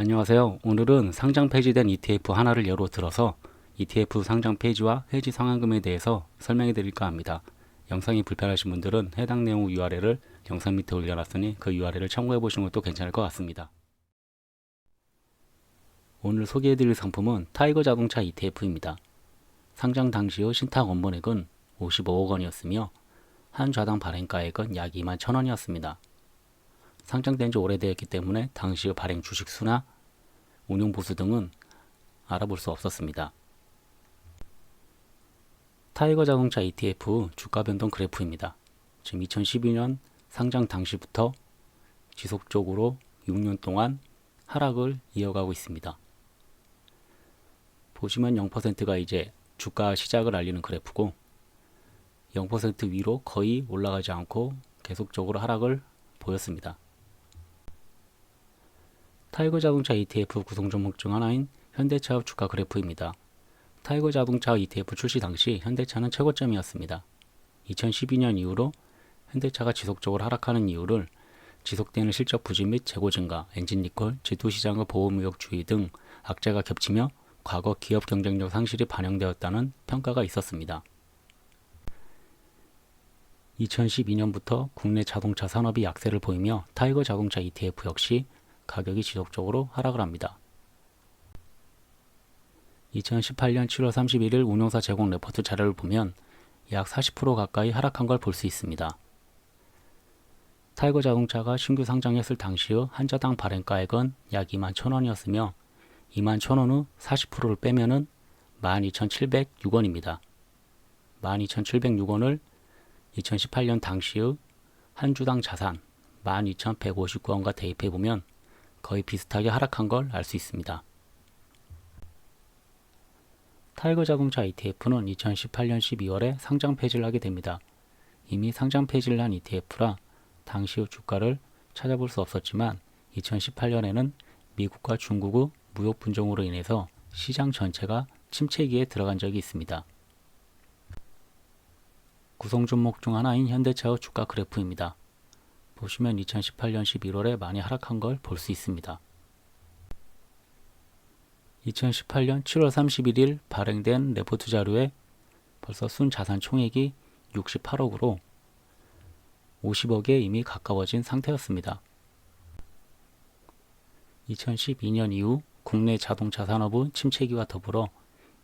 안녕하세요. 오늘은 상장 폐지된 ETF 하나를 예로 들어서 ETF 상장 폐지와 해지 상환금에 대해서 설명해 드릴까 합니다. 영상이 불편하신 분들은 해당 내용 URL을 영상 밑에 올려놨으니 그 URL을 참고해 보시는 것도 괜찮을 것 같습니다. 오늘 소개해 드릴 상품은 타이거 자동차 ETF입니다. 상장 당시의 신탁 원본액은 55억 원이었으며 한 좌당 발행가액은 약 2만 1,000원이었습니다. 상장된 지 오래되었기 때문에 당시의 발행 주식 수나 운용 보수 등은 알아볼 수 없었습니다. 타이거 자동차 ETF 주가 변동 그래프입니다. 지금 2012년 상장 당시부터 지속적으로 6년 동안 하락을 이어가고 있습니다. 보시면 0%가 이제 주가 시작을 알리는 그래프고 0% 위로 거의 올라가지 않고 계속적으로 하락을 보였습니다. 타이거 자동차 ETF 구성 종목 중 하나인 현대차의 주가 그래프입니다. 타이거 자동차 ETF 출시 당시 현대차는 최고점이었습니다. 2012년 이후로 현대차가 지속적으로 하락하는 이유를 지속되는 실적 부진 및 재고 증가, 엔진 리콜, 지투 시장의 보험 의혹 주의 등 악재가 겹치며 과거 기업 경쟁력 상실이 반영되었다는 평가가 있었습니다. 2012년부터 국내 자동차 산업이 약세를 보이며 타이거 자동차 ETF 역시 가격이 지속적으로 하락을 합니다. 2018년 7월 31일 운용사 제공 레포트 자료를 보면 약 40% 가까이 하락한 걸 볼 수 있습니다. 타이거 자동차가 신규 상장했을 당시의 한 자당 발행가액은 약 2만 1,000원이었으며 2만 1,000원 후 40%를 빼면은 12,706원입니다. 12,706원을 2018년 당시의 한 주당 자산 12,159원과 대입해보면 거의 비슷하게 하락한 걸 알 수 있습니다. 타이거 자동차 ETF는 2018년 12월에 상장 폐지를 하게 됩니다. 이미 상장 폐지를 한 ETF라 당시의 주가를 찾아볼 수 없었지만 2018년에는 미국과 중국의 무역 분쟁으로 인해서 시장 전체가 침체기에 들어간 적이 있습니다. 구성 종목 중 하나인 현대차의 주가 그래프입니다. 보시면 2018년 11월에 많이 하락한 걸 볼 수 있습니다. 2018년 7월 31일 발행된 레포트 자료에 벌써 순자산 총액이 68억으로 50억에 이미 가까워진 상태였습니다. 2012년 이후 국내 자동차 산업의 침체기와 더불어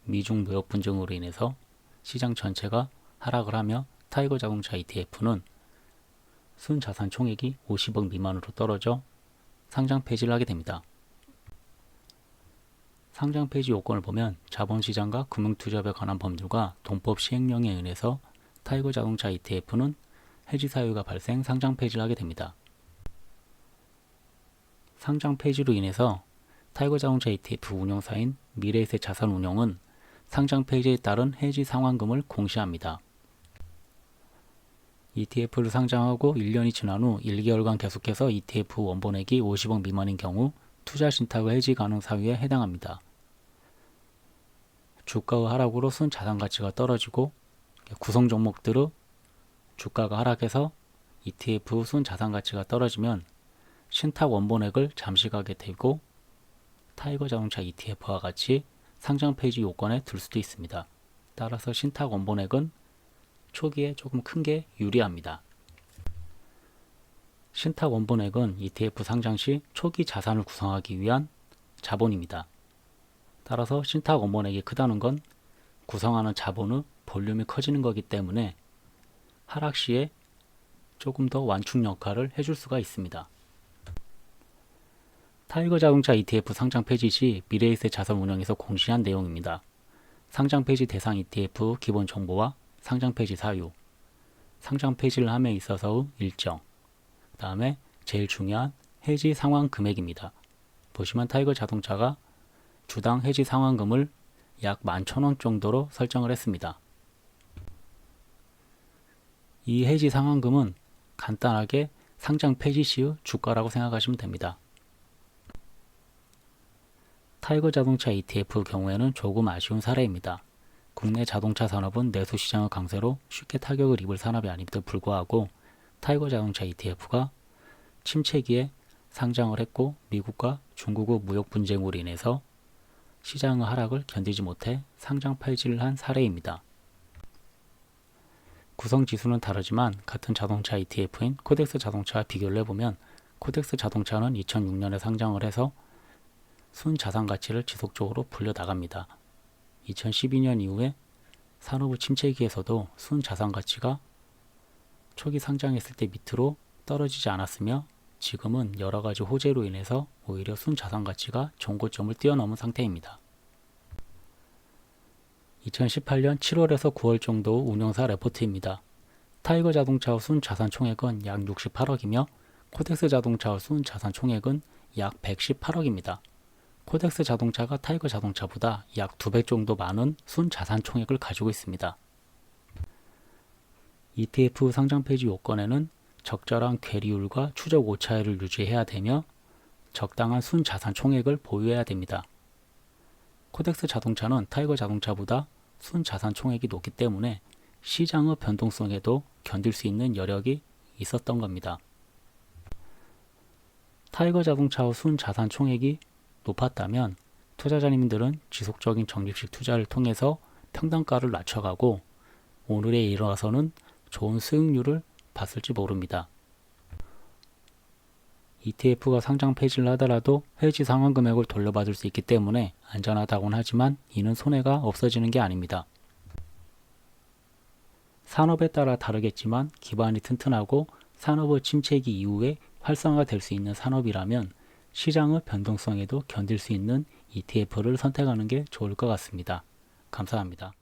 미중 무역 분쟁으로 인해서 시장 전체가 하락을 하며 타이거 자동차 ETF는 순자산 총액이 50억 미만으로 떨어져 상장 폐지를 하게 됩니다. 상장 폐지 요건을 보면 자본시장과 금융투자에 관한 법률과 동법 시행령에 의해서 타이거 자동차 ETF는 해지 사유가 발생 상장 폐지를 하게 됩니다. 상장 폐지로 인해서 타이거 자동차 ETF 운용사인 미래에셋 자산운용은 상장 폐지에 따른 해지 상환금을 공시합니다. ETF를 상장하고 1년이 지난 후 1개월간 계속해서 ETF 원본액이 50억 미만인 경우 투자 신탁의 해지 가능 사유에 해당합니다. 주가의 하락으로 순자산 가치가 떨어지고 구성 종목들의 주가가 하락해서 ETF 순자산 가치가 떨어지면 신탁 원본액을 잠시 가게 되고 타이거 자동차 ETF와 같이 상장 폐지 요건에 들 수도 있습니다. 따라서 신탁 원본액은 초기에 조금 큰 게 유리합니다. 신탁 원본액은 ETF 상장 시 초기 자산을 구성하기 위한 자본입니다. 따라서 신탁 원본액이 크다는 건 구성하는 자본의 볼륨이 커지는 거기 때문에 하락 시에 조금 더 완충 역할을 해줄 수가 있습니다. 타이거 자동차 ETF 상장 폐지 시 미래에셋 자산운용에서 공시한 내용입니다. 상장 폐지 대상 ETF 기본 정보와 상장 폐지 사유, 상장 폐지를 함에 있어서의 일정, 그 다음에 제일 중요한 해지 상환 금액입니다. 보시면 타이거 자동차가 주당 해지 상환금을 약 11,000원 정도로 설정을 했습니다. 이 해지 상환금은 간단하게 상장 폐지 시의 주가라고 생각하시면 됩니다. 타이거 자동차 ETF 경우에는 조금 아쉬운 사례입니다. 국내 자동차 산업은 내수 시장의 강세로 쉽게 타격을 입을 산업이 아님에도 불구하고 타이거 자동차 ETF가 침체기에 상장을 했고 미국과 중국의 무역 분쟁으로 인해서 시장의 하락을 견디지 못해 상장 폐지를 한 사례입니다. 구성 지수는 다르지만 같은 자동차 ETF인 코덱스 자동차와 비교를 해보면 코덱스 자동차는 2006년에 상장을 해서 순자산 가치를 지속적으로 불려나갑니다. 2012년 이후에 산업의 침체기에서도 순자산 가치가 초기 상장했을 때 밑으로 떨어지지 않았으며 지금은 여러가지 호재로 인해서 오히려 순자산 가치가 종고점을 뛰어넘은 상태입니다. 2018년 7월에서 9월 정도 운영사 레포트입니다. 타이거 자동차의 순자산 총액은 약 68억이며 코덱스 자동차의 순자산 총액은 약 118억입니다. 코덱스 자동차가 타이거 자동차보다 약 2배 정도 많은 순자산 총액을 가지고 있습니다. ETF 상장 폐지 요건에는 적절한 괴리율과 추적 오차율을 유지해야 되며 적당한 순자산 총액을 보유해야 됩니다. 코덱스 자동차는 타이거 자동차보다 순자산 총액이 높기 때문에 시장의 변동성에도 견딜 수 있는 여력이 있었던 겁니다. 타이거 자동차의 순자산 총액이 높았다면 투자자님들은 지속적인 적립식 투자를 통해서 평단가를 낮춰가고 오늘에 이르러서는 좋은 수익률을 봤을지 모릅니다. ETF가 상장 폐지를 하더라도 해지 상환 금액을 돌려받을 수 있기 때문에 안전하다고는 하지만 이는 손해가 없어지는 게 아닙니다. 산업에 따라 다르겠지만 기반이 튼튼하고 산업의 침체기 이후에 활성화될 수 있는 산업이라면 시장의 변동성에도 견딜 수 있는 ETF를 선택하는 게 좋을 것 같습니다. 감사합니다.